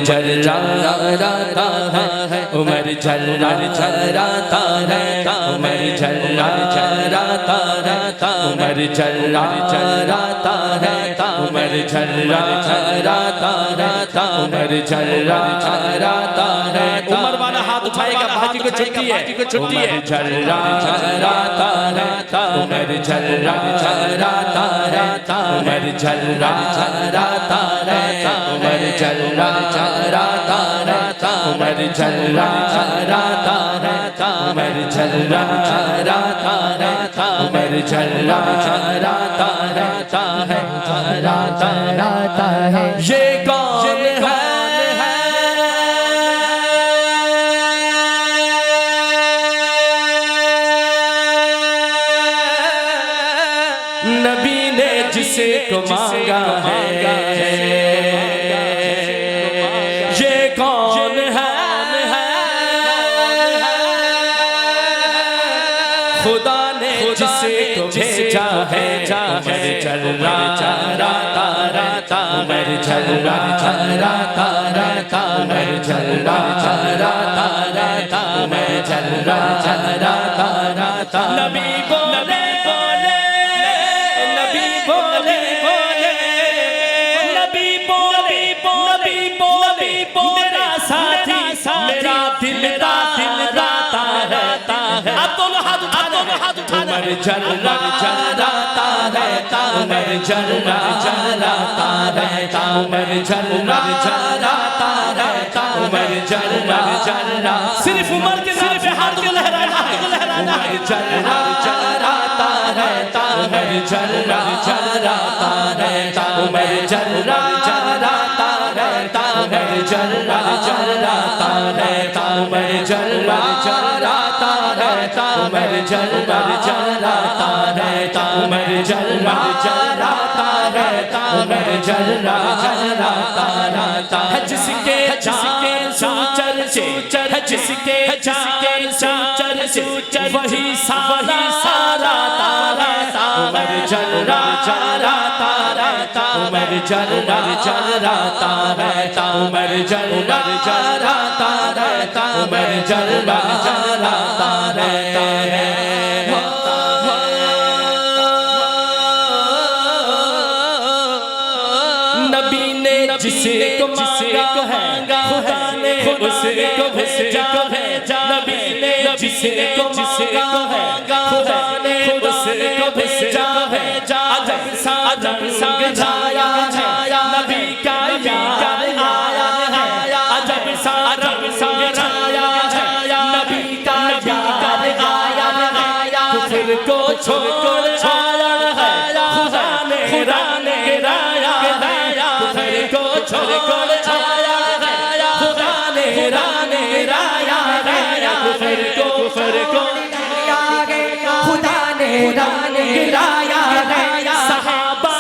جھرراتا ہے عمر جھرراتا ہے عمر جھرراتا ہے عمر جھرراتا ہے عمر جھرراتا ہے عمر جھرراتا ہے عمر والا ہاتھ اٹھائے گا، بھاجی کو چھٹی ہے عمر جھرراتا ہے عمر جھرراتا ہے عمر جھرراتا ہے عمر جھرراتا ہے عمر جھرراتا ہے عمر جھرراتا ہے عمر جھرراتا ہے یہ کون ہے نبی نے جسے کو مانگا ہے یہ کون ہے خدا نے جسے کو بھیجا ہے عمر جھرراتا رہتا عمر جھرراتا رہتا عمر جھرراتا رہتا عمر جھرراتا رہتا نبی بولے نبی بولے نبی بولے میرا ساتھی میرا دل راتا ہے اب دونوں ہاتھ اٹھانا عمر جھرراتا رہتا عمر جھرراتا رہتا عمر جھرراتا رہتا عمر جھرراتا صرف عمر کے نام پہ ہاتھ کو لہرانا عمر جھرراتا رہتا عمر جھرراتا رہتا عمر جھرراتا رہتا عمر جھرراتا رہتا عمر جھرراتا رہتا عمر جھرراتا رہتا عمر جھرراتا رہتا عمر جھرراتا رہتا ہے جس کے سوچر جس کے سوچر وہی سارا رہتا عمر جھرراتا رہتا عمر جھرراتا رہتا عمر جھرراتا رہتا عمر جھرراتا رہتا ہے نبی نے جسے کو مانگا خدا نے اسے کو بھیجا نبی نے جسے کو مانگا خدا نے اسے کو بھیجا عجب سمجھایا ہے نبی کا یار آیا ہے عجب سمجھایا ہے نبی کا یار آیا ہے کفر کو چھوڑ آیا ہے خدا نے گرایا ہے کفر کو چھوڑ آیا ہے خدا نے گرایا ہے کفر کو خدا نے گرایا ہے صحابہ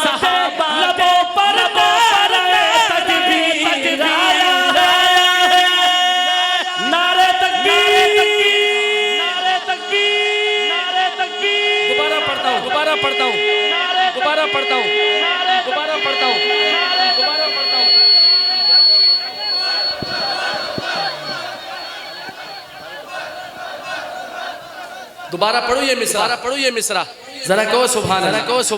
لبوں پر تکبیر آیا ہے نعرہ تکبیر دوبارہ پڑھتا ہوں دوبارہ پڑھو یہ مصرع ذرا کہو سبحان اللہ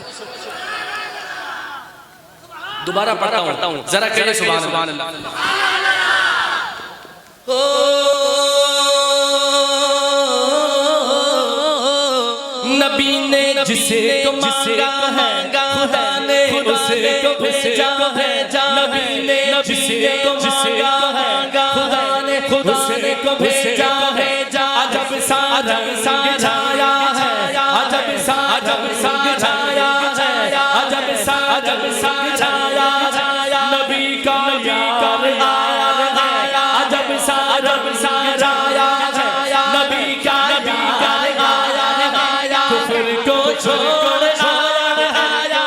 دوبارہ پڑھتا ہوں ذرا کہو سبحان اللہ نبی نے جسے کو مانگا خدا نے اسے کو بھیجا نبی نے جسے کو مانگا خدا نے اسے کو بھیجا عجب سمجھایا ہے عجب سمجھایا ہے عجب سمجھایا ہے نبی کا یار آیا ہے عجب سمجھایا ہے نبی کا یار آیا ہے کفر کو چھوڑ آیا ہے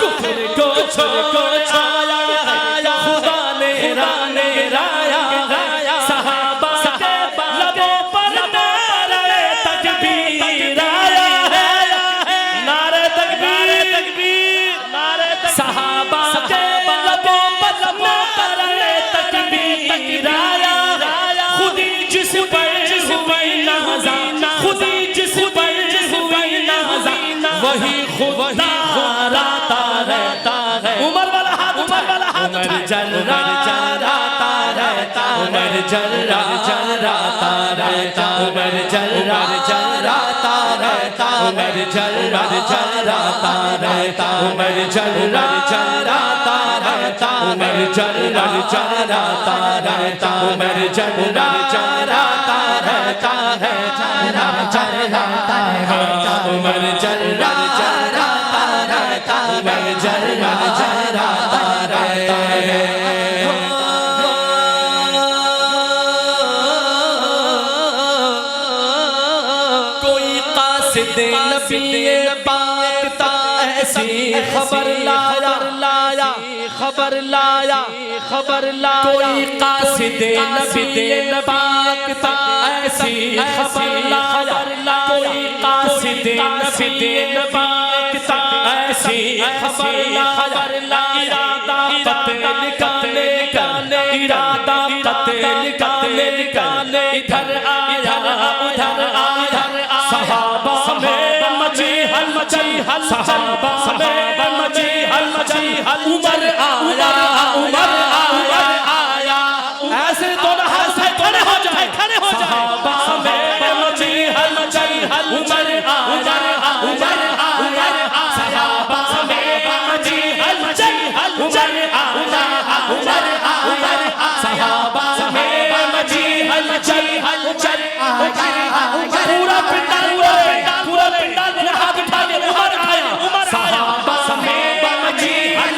کفر کو چھوڑ آیا ہے خدا نے گرایا ہے صحابہ کے لبوں پر تکبیر آیا ہے نعرہ تکبیر صحابہ کے لبوں پر تکبیر ہے عمر والا ہاتھ عمر جلراتا رہتا عمر جلراتا رہتا عمر جلراتا رہتا عمر جلراتا رہتا عمر جلراتا رہتا عمر جلراتا رہتا عمر جلراتا رہتا ہے عمر جلراتا رہتا عمر جلراتا رہتا ہے کوئی قاصد نبی پاک تا ایسی خبر لایا خبر لایا کوئی قاصد نبی پاک تا ایسی خبر لایا کوئی قاصد نبی پاک تا ایسی خبر لایا ارادہ قتل کرنے ارادہ قتل کرنے ادھر آیا ادھر آیا صحابہ میں مچی ہل صحابہ میں مچی ہل عمر آیا ایسے دونوں ہاتھ سے کھڑے ہو جائے صحابہ میں مچی ہل عمر آیا صحابہ میں مچی ہل عمر آیا صحابہ میں مچی ہل پورا پنڈال میں ہاتھ اٹھا کے عمر آیا صحابہ میں مچی ہل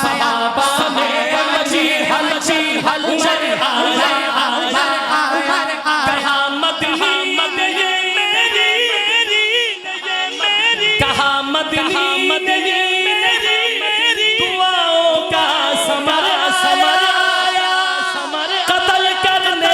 صحابہ میں مچی ہل کہا مدنی یہ میری دعاؤں کا ثمر آیا قتل کرنے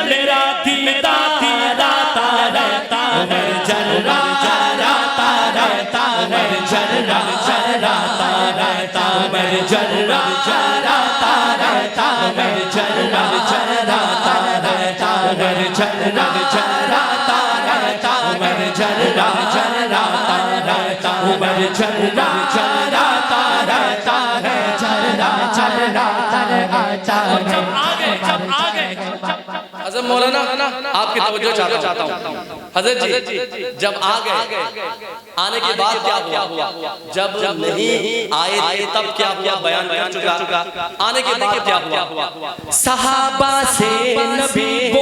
میرا دیدار رہتا عمر جلراتا رہتا عمر جلراتا رہتا عمر جلراتا رہتا عمر جلراتا رہتا عمر جلراتا رہتا عمر جلراتا رہتا عمر جلراتا رہتا جب آگے حضرت مولانا آپ کی توجہ چاہتا ہوں حضرت جی جب آگئے آنے کے بعد کیا ہوا جب نہیں آئے تب کیا ہوا بیان کر چکا آنے کے بعد کیا ہوا صحابہ سے نبی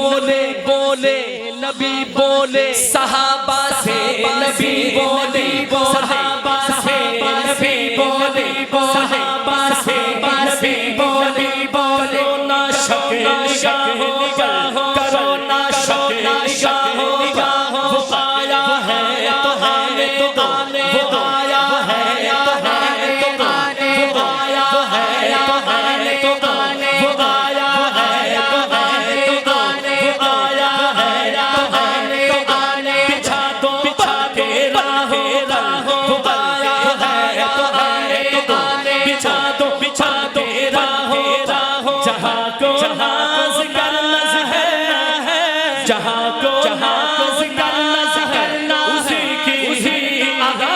بولے صحابہ سے نبی بولے صحابہ سے نبی بولے صحابہ سے نبی بولے کرونا شک نگاہوں کرونا شک نگاہوں وہ آیا ہے تو آنے تو وہ آیا ہے تو آنے تو وہ آیا ہے تو آنے تو وہ آیا ہے تو آنے تو وہ آیا ہے تو آنے بچھا دو کے راہوں وہ آیا ہے تو آنے تو بچھا دو کے راہوں جہاں کو ناز کرنا ہے جہاں کو ناز کرنا اسی کی ادا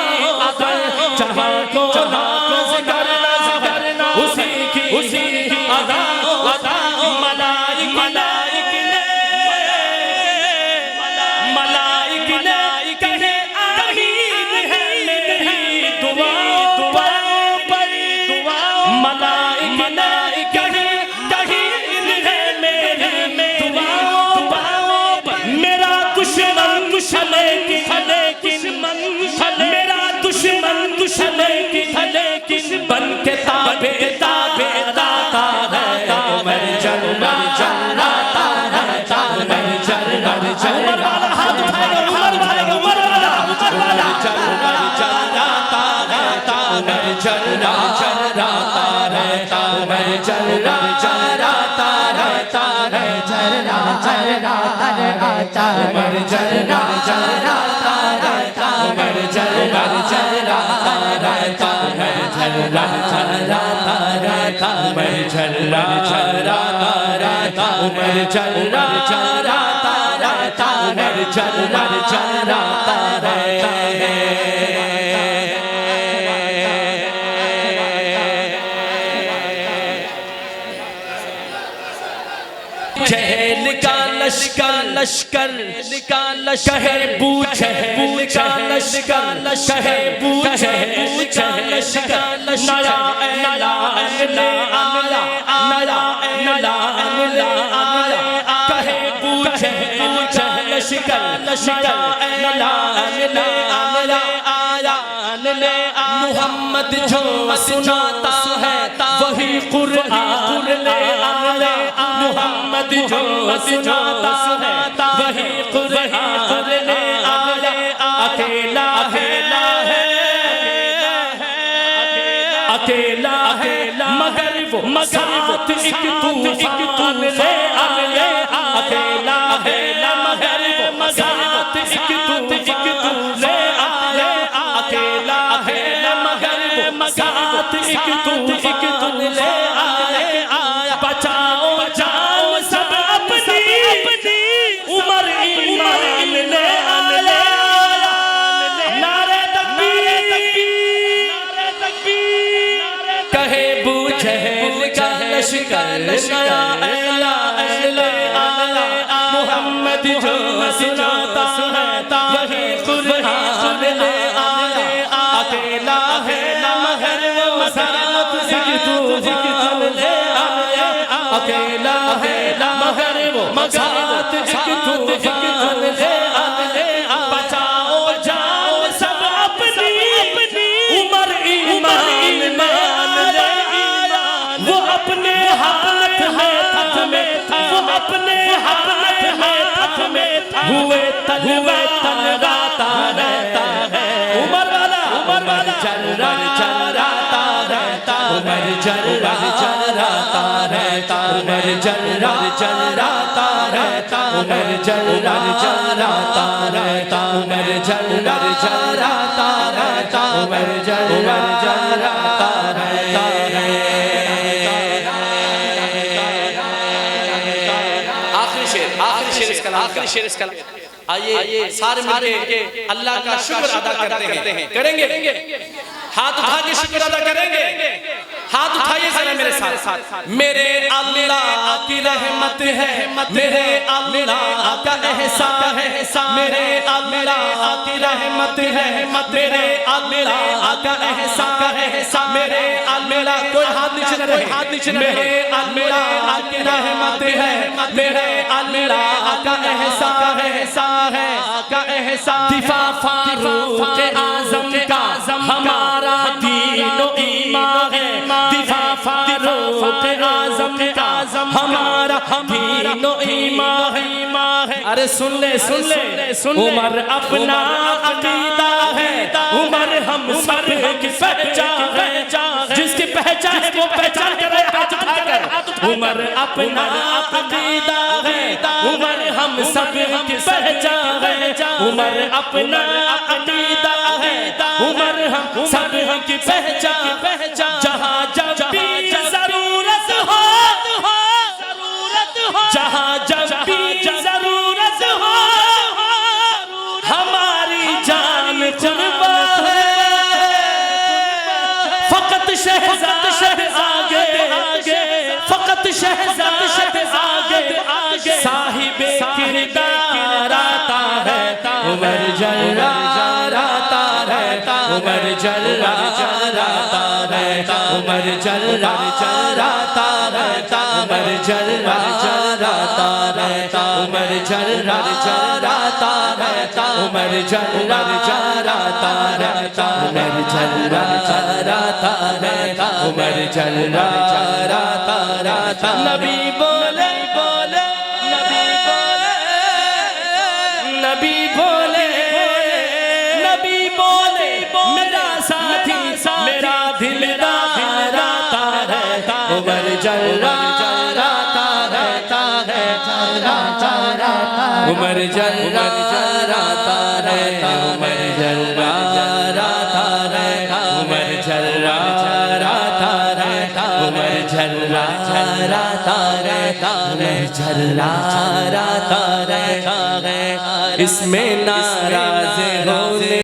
جہاں کو ناز کرنا اسی کی ادا ملائک نے کہے آمین ہے میری دعا پر ملائک نے کہے میرا دشمن لیکن بن کے تابع داتا رہتا عمر جلراتا رہتا عمر جلراتا عمر والا ہاتھ اٹھائے گا عمر والا جلراتا رہتا عمر جلراتا رہتا عمر جلراتا رہتا عمر جلراتا رہتا عمر جلراتا رہتا عمر جلراتا رہتا عمر جلراتا رہتا عمر جراتا رہتا ہے جہل کا لشکر کہے بو جہل کا لشکر کہے بو جہل کا لشکر نیا اعلان لے آیا نیا اعلان کہے بو جہل کا لشکر نیا اعلان لے آیا محمد جو سناتا ہے وہی قرآن لے آیا محمد جو سناتا ہے وہی قرآن لے آیا اکیلا ہے مگر وہ ساتھ ایک طوفان لے آیا اکیلا ہے مگر وہ ساتھ ایک طوفان لے آیا اکیلا ہے مگر وہ ساتھ ایک طوفان لے آیا بچاؤ سب اپنی عمر ایمان لے آیا نعرہ تکبیر کہے بو جہل کا لشکر نیا اعلان لے آیا محمد جو سناتا ہے وہی قرآن لے آیا اکیلا ہے مگر وہ ساتھ ایک طوفان لے آیا اکیلا ہے مگر وہ ساتھ ایک طوفان لے آیا بچاؤ سب اپنی عمر ایمان لے آیا وہ اپنے ہاتھ میں وہ اپنے ہاتھ میں ہوئے تلواتا رہتا ہے عمر والا جراتا رہتا عمر جراتا رہتا عمر جراتا رہتا عمر جراتا رہتا عمر جراتا رہتا عمر جراتا رہتا آخری شیر اس کلام آئیے سارے مل کے اللہ کا شکر ادا کرتے ہیں کریں گے ہاتھ اٹھا کے شکر ادا کریں گے ہاتھ اٹھائیے ذرا میرے ساتھ میرے اللہ کی رحمت ہے میرے اللہ کا احسان ہے میرے اللہ کی رحمت ہے میرے اللہ کا احسان ہے میرے اللہ کوئی ہاتھ نیچے نہ رہے میرے اللہ کی رحمت ہے میرے اللہ کا احسان ہے دفاع فاروق اعظم کا ہمارا دین و ایمان ہے دفاع فاروق اعظم کا ہمارا دین و ایمان ہے ارے سن لے عمر اپنا عقیدہ ہے عمر ہم سب کی پہچان ہے جس کی پہچان ہے وہ پہچان کرے عمر اپنا عقیدہ ہے عمر ہم سب کی پہچان ہے عمر اپنا عقیدہ ہے عمر ہم سب کی پہچان جہاں جب بھی ضرورت ہو جہاں جب بھی ضرورت ہو ہماری جان قربان ہے فقط شہزاد آگے فقط شہزاد آگے صاحب کردار آتا ہے عمر جراتا رہتا عمر جراتا رہتا عمر جراتا رہتا عمر جراتا رہتا عمر جراتا رہتا عمر جراتا رہتا عمر جراتا رہتا عمر جراتا رہتا نبی بولے میرا ساتھی میرا دل راتا رہتا عمر جراتا رہتا ہے عمر جراتا رہتا عمر جراتا رہتا عمر جراتا رہتا عمر جراتا رہتا عمر جراتا رہتا ہے اس میں ناراض ہونے